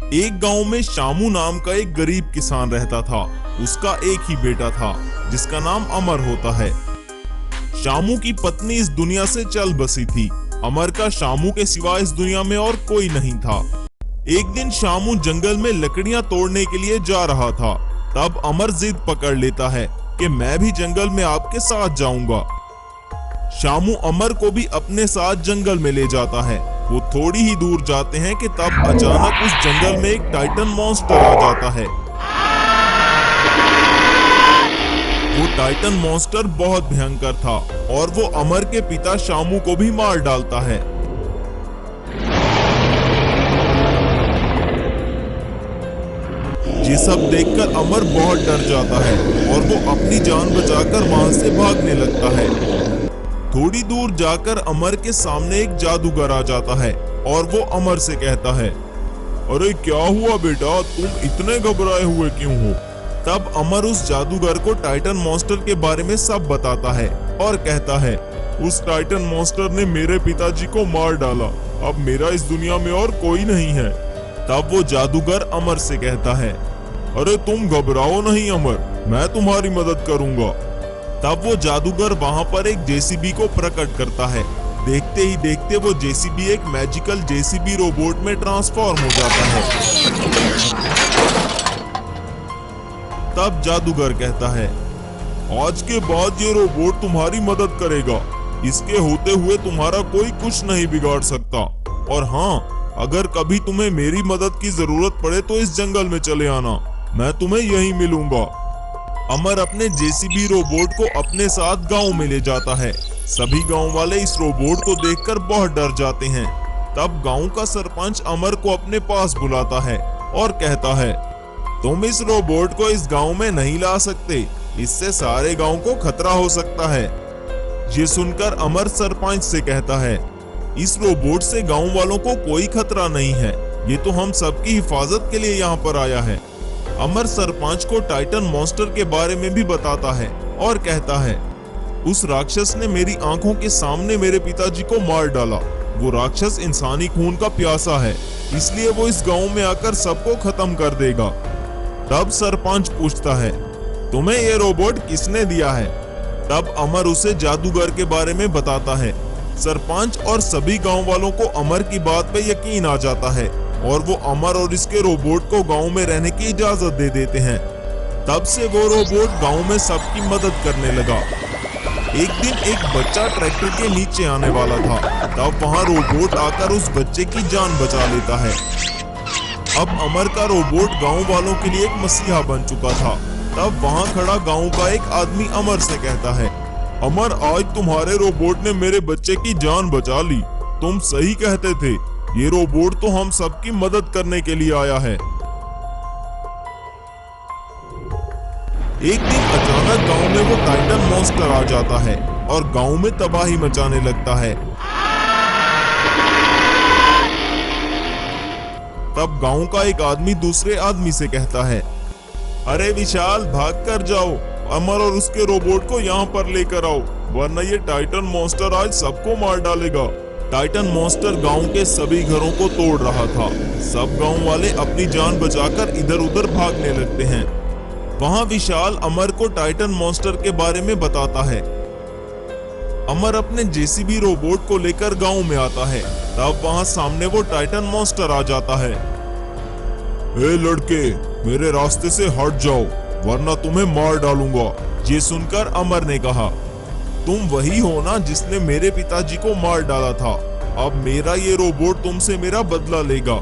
एक गांव में शामू नाम का एक गरीब किसान रहता था। उसका एक ही बेटा था जिसका नाम अमर होता है। शामू की पत्नी इस दुनिया से चल बसी थी। अमर का शामू के सिवा इस दुनिया में और कोई नहीं था। एक दिन शामू जंगल में लकड़ियां तोड़ने के लिए जा रहा था। तब अमर जिद पकड़ लेता है कि मैं भी जंगल में आपके साथ जाऊंगा। शामू अमर को भी अपने साथ जंगल में ले जाता है। वो थोड़ी ही दूर जाते हैं कि तब अचानक उस जंगल में एक टाइटन मॉन्स्टर आ जाता है। वो टाइटन मॉन्स्टर बहुत भयंकर था और वो अमर के पिता शामू को भी मार डालता है। ये सब देखकर अमर बहुत डर जाता है और वो अपनी जान बचाकर वहां से भागने लगता है। थोड़ी दूर जाकर अमर के सामने एक जादूगर आ जाता है और वो अमर से कहता है, अरे क्या हुआ बेटा, तुम इतने घबराए हुए क्यों हो? तब अमर उस जादूगर को टाइटन मॉन्स्टर के बारे में सब बताता है और कहता है, उस टाइटन मॉन्स्टर ने मेरे पिताजी को मार डाला। अब मेरा इस दुनिया में और कोई नहीं है। तब वो जादूगर अमर से कहता है, अरे तुम घबराओ नहीं अमर, मैं तुम्हारी मदद करूंगा। तब वो जादूगर वहां पर एक जेसीबी को प्रकट करता है। देखते ही देखते वो जेसीबी एक मैजिकल जेसीबी रोबोट में ट्रांसफॉर्म हो जाता है। तब जादूगर कहता है, आज के बाद ये रोबोट तुम्हारी मदद करेगा। इसके होते हुए तुम्हारा कोई कुछ नहीं बिगाड़ सकता। और हाँ, अगर कभी तुम्हें मेरी मदद की जरूरत पड़े तो इस जंगल में चले आना, मैं तुम्हें यहीं मिलूंगा। अमर अपने जेसीबी रोबोट को अपने साथ गांव में ले जाता है। सभी गांव वाले इस रोबोट को देखकर बहुत डर जाते हैं। तब गांव का सरपंच अमर को अपने पास बुलाता है और कहता है, तुम इस रोबोट को इस गांव में नहीं ला सकते, इससे सारे गांव को खतरा हो सकता है। ये सुनकर अमर सरपंच से कहता है, इस रोबोट से गांव वालों को कोई खतरा नहीं है, ये तो हम सबकी हिफाजत के लिए यहाँ पर आया है। अमर सरपंच को टाइटन मॉन्स्टर के बारे में भी बताता है और कहता है, उस राक्षस ने मेरी आंखों के सामने मेरे पिताजी को मार डाला। वो राक्षस इंसानी खून का प्यासा है, इसलिए वो इस गांव में आकर सबको खत्म कर देगा। तब सरपंच पूछता है, तुम्हें ये रोबोट किसने दिया है? तब अमर उसे जादूगर के बारे में बताता है। सरपंच और सभी गांव वालों को अमर की बात पे यकीन आ जाता है और वो अमर और इसके रोबोट को गांव में रहने की इजाजत दे देते हैं। तब से वो रोबोट गांव में सबकी मदद करने लगा। एक दिन एक बच्चा ट्रैक्टर के नीचे आने वाला था। तब वहां रोबोट आकर उस बच्चे की जान बचा लेता है। अब अमर का रोबोट गांव वालों के लिए एक मसीहा बन चुका था। तब वहां खड़ा गांव का एक आदमी अमर से कहता है, अमर, आज तुम्हारे रोबोट ने मेरे बच्चे की जान बचा ली। तुम सही कहते थे, ये रोबोट तो हम सबकी मदद करने के लिए आया है। एक दिन अचानक गांव में वो टाइटन मॉन्स्टर आ जाता है और गांव में तबाही मचाने लगता है। तब गांव का एक आदमी दूसरे आदमी से कहता है, अरे विशाल, भाग कर जाओ, अमर और उसके रोबोट को यहाँ पर लेकर आओ, वरना ये टाइटन मॉन्स्टर आज सबको मार डालेगा। टाइटन मॉन्स्टर गांव के सभी घरों को तोड़ रहा था। सब गांव वाले अपनी जान बचाकर इधर उधर भागने लगते हैं। वहां विशाल अमर को टाइटन मॉन्स्टर के बारे में बताता है। अमर अपने जेसीबी रोबोट को लेकर गांव में आता है। तब वहां सामने वो टाइटन मॉन्स्टर आ जाता है। ए लड़के, मेरे रास्ते से हट जाओ, वरना तुम्हें मार डालूंगा। ये सुनकर अमर ने कहा, तुम वही हो ना जिसने मेरे पिताजी को मार डाला था। अब मेरा ये रोबोट तुमसे मेरा बदला लेगा।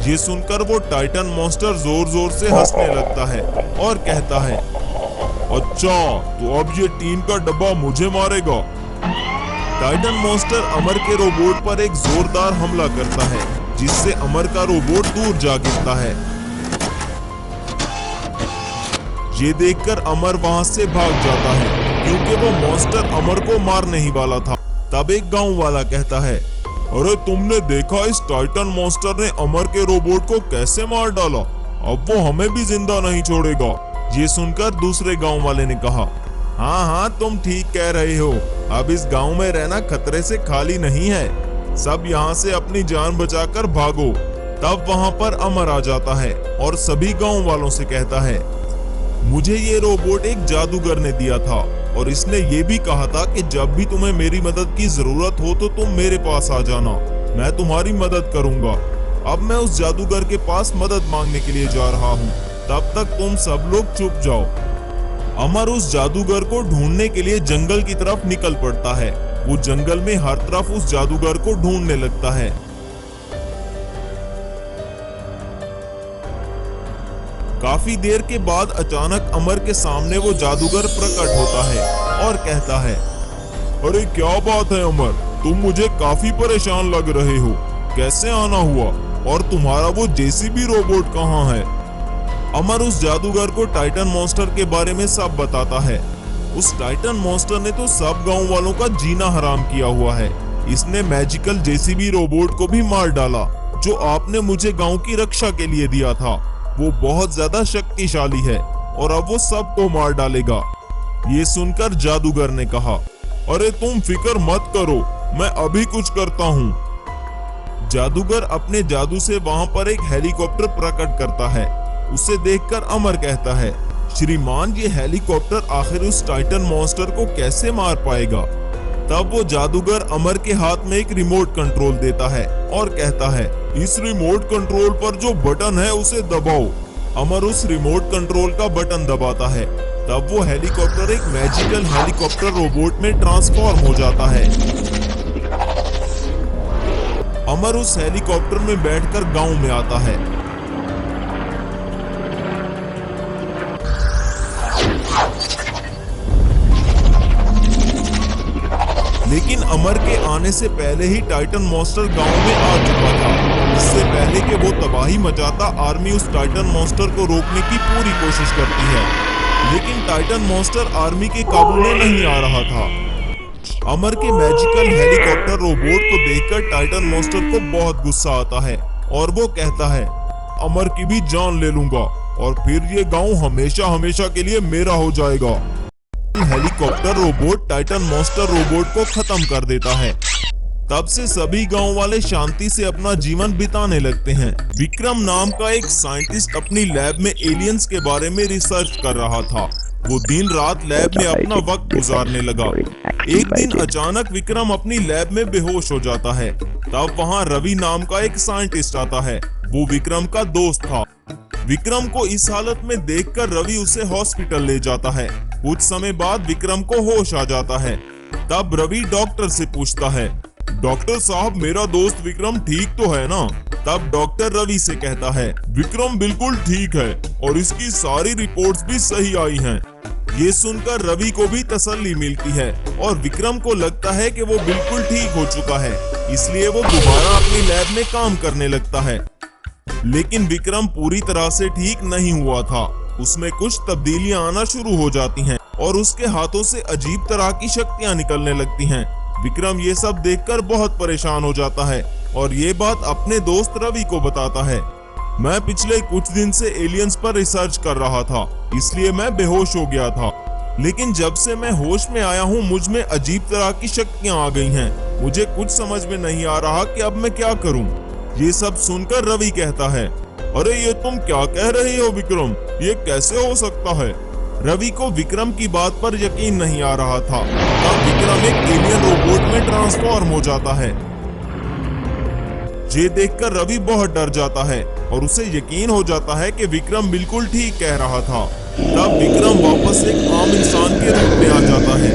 ये सुनकर वो टाइटन मॉन्स्टर जोर जोर से हंसने लगता है और कहता है, अच्छा, तो अब ये टीन का डब्बा मुझे मारेगा। टाइटन मॉन्स्टर अमर के रोबोट पर एक जोरदार हमला करता है, जिससे अमर का रोबोट दूर जा गिरता है। ये देखकर अमर वहां से भाग जाता है, क्योंकि वो मॉन्स्टर अमर को मारने ही वाला था। तब एक गांव वाला कहता है, अरे तुमने देखा इस टाइटन मॉन्स्टर ने अमर के रोबोट को कैसे मार डाला? अब वो हमें भी जिंदा नहीं छोड़ेगा। ये सुनकर दूसरे गांव वाले ने कहा, हाँ हाँ, तुम ठीक कह रहे हो। अब इस गांव में रहना खतरे से खाली नहीं है। सब यहाँ से अपनी जान बचाकर भागो। तब वहां पर अमर आ जाता है और सभी गांव वालों से कहता है, मुझे ये रोबोट एक जादूगर ने दिया था और इसने ये भी कहा था कि जब भी तुम्हें मेरी मदद की जरूरत हो तो तुम मेरे पास आ जाना, मैं तुम्हारी मदद करूंगा। अब मैं उस जादूगर के पास मदद मांगने के लिए जा रहा हूँ, तब तक तुम सब लोग चुप जाओ। अमर उस जादूगर को ढूंढने के लिए जंगल की तरफ निकल पड़ता है। वो जंगल में हर तरफ उस जादूगर को ढूंढने लगता है। काफी देर के बाद अचानक अमर के सामने वो जादूगर प्रकट होता है और कहता है, अरे क्या बात है अमर, तुम मुझे काफी परेशान लग रहे हो, कैसे आना हुआ और तुम्हारा वो जेसीबी रोबोट कहाँ है? अमर उस जादूगर को टाइटन मॉन्स्टर के बारे में सब बताता है। उस टाइटन मॉन्स्टर ने तो सब गांव वालों का जीना हराम किया हुआ है। इसने मैजिकल जेसीबी रोबोट को भी मार डाला जो आपने मुझे गांव की रक्षा के लिए दिया था। वो बहुत ज्यादा शक्तिशाली है और अब वो सबको मार डालेगा। ये सुनकर जादूगर ने कहा, अरे तुम फिक्र मत करो, मैं अभी कुछ करता हूँ। जादूगर अपने जादू से वहां पर एक हेलीकॉप्टर प्रकट करता है। उसे देखकर अमर कहता है, श्रीमान ये हेलीकॉप्टर आखिर उस टाइटन मॉन्स्टर को कैसे मार पाएगा? तब वो जादूगर अमर के हाथ में एक रिमोट कंट्रोल देता है और कहता है, इस रिमोट कंट्रोल पर जो बटन है उसे दबाओ। अमर उस रिमोट कंट्रोल का बटन दबाता है। तब वो हेलीकॉप्टर एक मैजिकल हेलीकॉप्टर रोबोट में ट्रांसफॉर्म हो जाता है। अमर उस हेलीकॉप्टर में बैठकर गांव में आता है। लेकिन अमर के आने से पहले ही टाइटन मॉन्स्टर गांव में आ चुका था। इससे पहले कि वो तबाही मचाता, आर्मी उस टाइटन मॉन्स्टर को रोकने की पूरी कोशिश करती है, लेकिन टाइटन मॉन्स्टर आर्मी के काबू में नहीं आ रहा था। अमर के मैजिकल हेलीकॉप्टर रोबोट को देखकर टाइटन मॉन्स्टर को बहुत गुस्सा आता है और वो कहता है, अमर की भी जान ले लूंगा और फिर ये गांव हमेशा हमेशा के लिए मेरा हो जाएगा। Helicopter robot Titan monster robot को खत्म कर देता है। तब से सभी गांव वाले शांति से अपना जीवन बिताने लगते हैं। विक्रम नाम का एक साइंटिस्ट अपनी लैब में एलियंस के बारे में रिसर्च कर रहा था। वो दिन रात लैब में अपना वक्त गुजारने लगा। एक दिन अचानक विक्रम अपनी लैब में बेहोश हो जाता है। तब वहाँ रवि नाम का एक साइंटिस्ट आता है। वो विक्रम का दोस्त था। विक्रम को इस हालत में देखकर रवि उसे हॉस्पिटल ले जाता है। कुछ समय बाद विक्रम को होश आ जाता है। तब रवि डॉक्टर से पूछता है, डॉक्टर साहब मेरा दोस्त विक्रम ठीक तो है ना? तब डॉक्टर रवि से कहता है, विक्रम बिल्कुल ठीक है और इसकी सारी रिपोर्ट्स भी सही आई हैं। ये सुनकर रवि को भी तसल्ली मिलती है और विक्रम को लगता है कि वो बिल्कुल ठीक हो चुका है, इसलिए वो दोबारा अपनी लैब में काम करने लगता है। लेकिन विक्रम पूरी तरह से ठीक नहीं हुआ था। उसमें कुछ तब्दीलियां आना शुरू हो जाती हैं और उसके हाथों से अजीब तरह की शक्तियां निकलने लगती हैं। विक्रम ये सब देखकर बहुत परेशान हो जाता है और ये बात अपने दोस्त रवि को बताता है। मैं पिछले कुछ दिन से एलियंस पर रिसर्च कर रहा था, इसलिए मैं बेहोश हो गया था। लेकिन जब से मैं होश में आया हूँ मुझ में अजीब तरह की शक्तियां आ गई हैं। मुझे कुछ समझ में नहीं आ रहा कि अब मैं क्या करूँ। ये सब सुनकर रवि कहता है, अरे ये तुम क्या कह रहे हो विक्रम, ये कैसे हो सकता है? रवि को विक्रम की बात पर यकीन नहीं आ रहा था। तब विक्रम एक एलियन रोबोट में ट्रांसफॉर्म हो जाता है। ये देखकर रवि बहुत डर जाता है और उसे यकीन हो जाता है कि विक्रम बिल्कुल ठीक कह रहा था। तब विक्रम वापस एक आम इंसान के रूप में आ जाता है।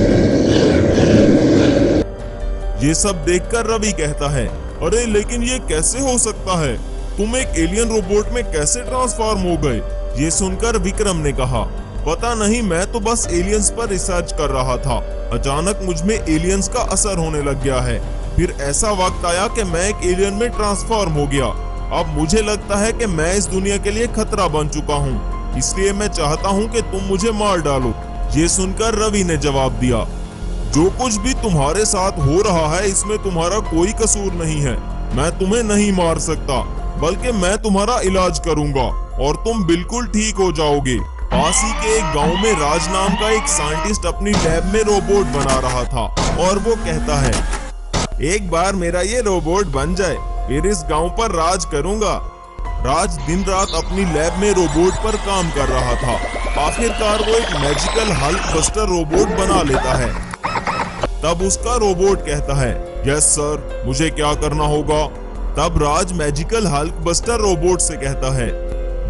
ये सब देखकर रवि कहता है, अरे लेकिन ये कैसे हो सकता है? तुम एक एलियन रोबोट में कैसे ट्रांसफॉर्म हो गए? ये सुनकर विक्रम ने कहा, पता नहीं, मैं तो बस एलियंस पर रिसर्च कर रहा था। अचानक मुझ में एलियंस का असर होने लग गया है। फिर ऐसा वक्त आया कि मैं एक एलियन में ट्रांसफॉर्म हो गया। अब मुझे लगता है कि मैं इस दुनिया के लिए खतरा बन चुका हूँ, इसलिए मैं चाहता हूँ कि तुम मुझे मार डालो। ये सुनकर रवि ने जवाब दिया, जो कुछ भी तुम्हारे साथ हो रहा है इसमें तुम्हारा कोई कसूर नहीं है। मैं तुम्हें नहीं मार सकता, बल्कि मैं तुम्हारा इलाज करूंगा और तुम बिल्कुल ठीक हो जाओगे। पास ही के एक गांव में राज नाम का एक साइंटिस्ट अपनी लैब में रोबोट बना रहा था और वो कहता है, एक बार मेरा ये रोबोट बन जाए, फिर इस गांव पर राज करूंगा। राज दिन रात अपनी लैब में रोबोट पर काम कर रहा था। आखिरकार वो एक मैजिकल हल्क बस्टर रोबोट बना लेता है। तब उसका रोबोट कहता है, यस सर, मुझे क्या करना होगा? तब राज मैजिकल हल्क बस्टर रोबोट से कहता है,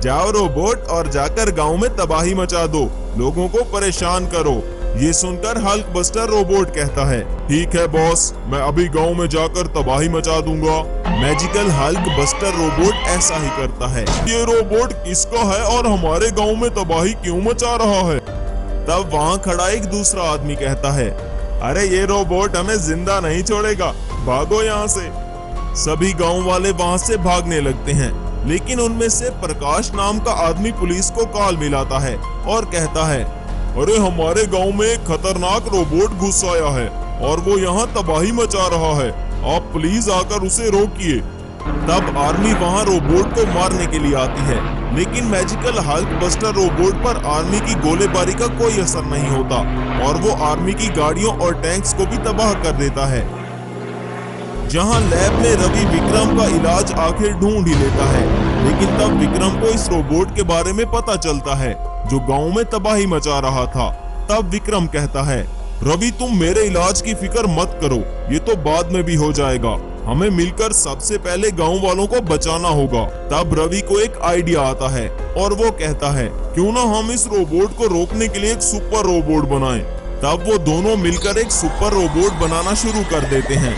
जाओ रोबोट और जाकर गांव में तबाही मचा दो, लोगों को परेशान करो। ये सुनकर हल्क बस्टर रोबोट कहता है, ठीक है बॉस, मैं अभी गांव में जाकर तबाही मचा दूंगा। मैजिकल हल्क बस्टर रोबोट ऐसा ही करता है। ये रोबोट किसका है और हमारे गांव में तबाही क्यों मचा रहा है? तब वहाँ खड़ा एक दूसरा आदमी कहता है, अरे ये रोबोट हमें जिंदा नहीं छोड़ेगा, भागो यहाँ से। सभी गांव वाले वहाँ से भागने लगते हैं, लेकिन उनमें से प्रकाश नाम का आदमी पुलिस को कॉल मिलाता है और कहता है, अरे हमारे गांव में एक खतरनाक रोबोट घुस आया है और वो यहाँ तबाही मचा रहा है, आप प्लीज आकर उसे रोकिए। तब आर्मी वहाँ रोबोट को मारने के लिए आती है, लेकिन मैजिकल हल्क बस्टर रोबोट पर आर्मी की गोलीबारी का कोई असर नहीं होता और वो आर्मी की गाड़ियों और टैंक्स को भी तबाह कर देता है। जहां लैब में रवि विक्रम का इलाज आखिर ढूंढ ही लेता है, लेकिन तब विक्रम को इस रोबोट के बारे में पता चलता है जो गांव में तबाही मचा रहा था। तब विक्रम कहता है, रवि तुम मेरे इलाज की फिक्र मत करो, ये तो बाद में भी हो जाएगा, हमें मिलकर सबसे पहले गांव वालों को बचाना होगा। तब रवि को एक आइडिया आता है और वो कहता है, क्यों ना हम इस रोबोट को रोकने के लिए एक सुपर रोबोट बनाएं। तब वो दोनों मिलकर एक सुपर रोबोट बनाना शुरू कर देते हैं।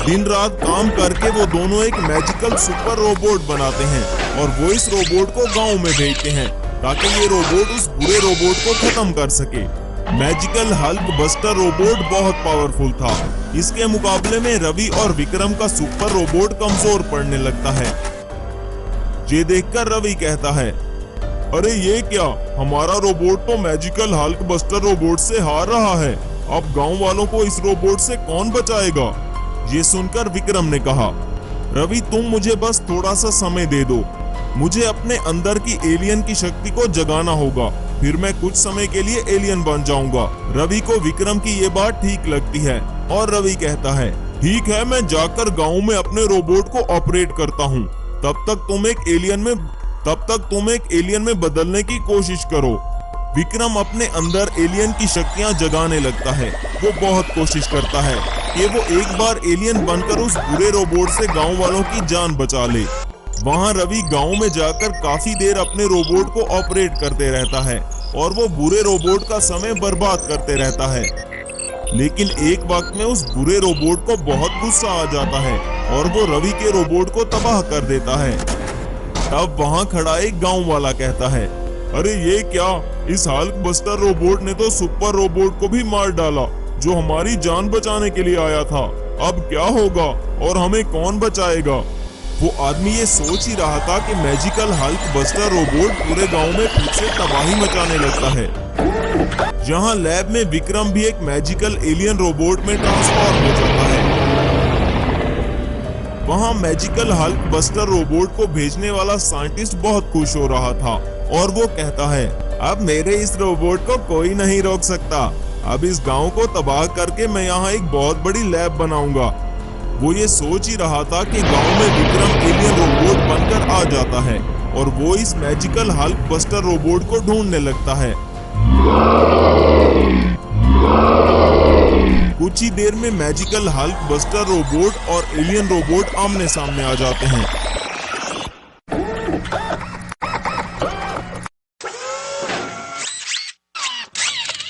दिन रात काम करके वो दोनों एक मैजिकल सुपर रोबोट बनाते हैं और वो इस रोबोट को गांव में भेजते हैं ताकि ये रोबोट उस बुरे रोबोट को खत्म कर सके। मैजिकल हल्क बस्टर रोबोट बहुत पावरफुल था। इसके मुकाबले में रवि और विक्रम का सुपर रोबोट कमजोर पड़ने लगता है। ये देखकर रवि कहता है, अरे ये क्या, हमारा रोबोट तो मैजिकल हल्क बस्टर रोबोट से हार रहा है, अब गांव वालों को इस रोबोट से कौन बचाएगा? ये सुनकर विक्रम ने कहा, रवि तुम मुझे बस थोड़ा सा समय दे दो, मुझे अपने अंदर की एलियन की शक्ति को जगाना होगा, फिर मैं कुछ समय के लिए एलियन बन जाऊंगा। रवि को विक्रम की ये बात ठीक लगती है और रवि कहता है, ठीक है, मैं जाकर गांव में अपने रोबोट को ऑपरेट करता हूँ, तब तक तुम एक एलियन में बदलने की कोशिश करो। विक्रम अपने अंदर एलियन की शक्तियां जगाने लगता है। वो बहुत कोशिश करता है कि वो एक बार एलियन बनकर उस बुरे रोबोट से गांव वालों की जान बचा ले। वहां रवि गांव में जाकर काफी देर अपने रोबोट को ऑपरेट करते रहता है और वो बुरे रोबोट का समय बर्बाद करते रहता है। लेकिन एक वक्त में उस बुरे रोबोट को बहुत गुस्सा आ जाता है और वो रवि के रोबोट को तबाह कर देता है। तब वहां खड़ा एक गाँव वाला कहता है, अरे ये क्या, इस हल्क बस्टर रोबोट ने तो सुपर रोबोट को भी मार डाला जो हमारी जान बचाने के लिए आया था, अब क्या होगा और हमें कौन बचाएगा? वो आदमी ये सोच ही रहा था कि मैजिकल हल्क बस्टर रोबोट पूरे गांव में फिर से तबाही मचाने लगता है। जहां लैब में विक्रम भी एक मैजिकल एलियन रोबोट में ट्रांसफॉर्म हो जाता है। वहां मैजिकल हल्क बस्टर रोबोट को भेजने वाला साइंटिस्ट बहुत खुश हो रहा था और वो कहता है, अब मेरे इस रोबोट को कोई नहीं रोक सकता, अब इस गांव को तबाह करके मैं यहाँ एक बहुत बड़ी लैब बनाऊंगा। वो ये सोच ही रहा था कि गांव में विक्रम एलियन रोबोट बनकर आ जाता है और वो इस मैजिकल हल्क बस्टर रोबोट को ढूंढने लगता है। कुछ ही देर में मैजिकल हल्क बस्टर रोबोट और एलियन रोबोट आमने सामने आ जाते हैं।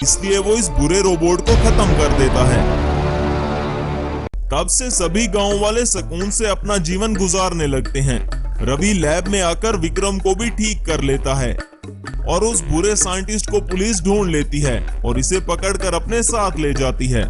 इसलिए वो इस बुरे रोबोट को खत्म कर देता है। तब से सभी गांव वाले सुकून से अपना जीवन गुजारने लगते हैं। रवि लैब में आकर विक्रम को भी ठीक कर लेता है और उस बुरे साइंटिस्ट को पुलिस ढूंढ लेती है और इसे पकड़कर अपने साथ ले जाती है।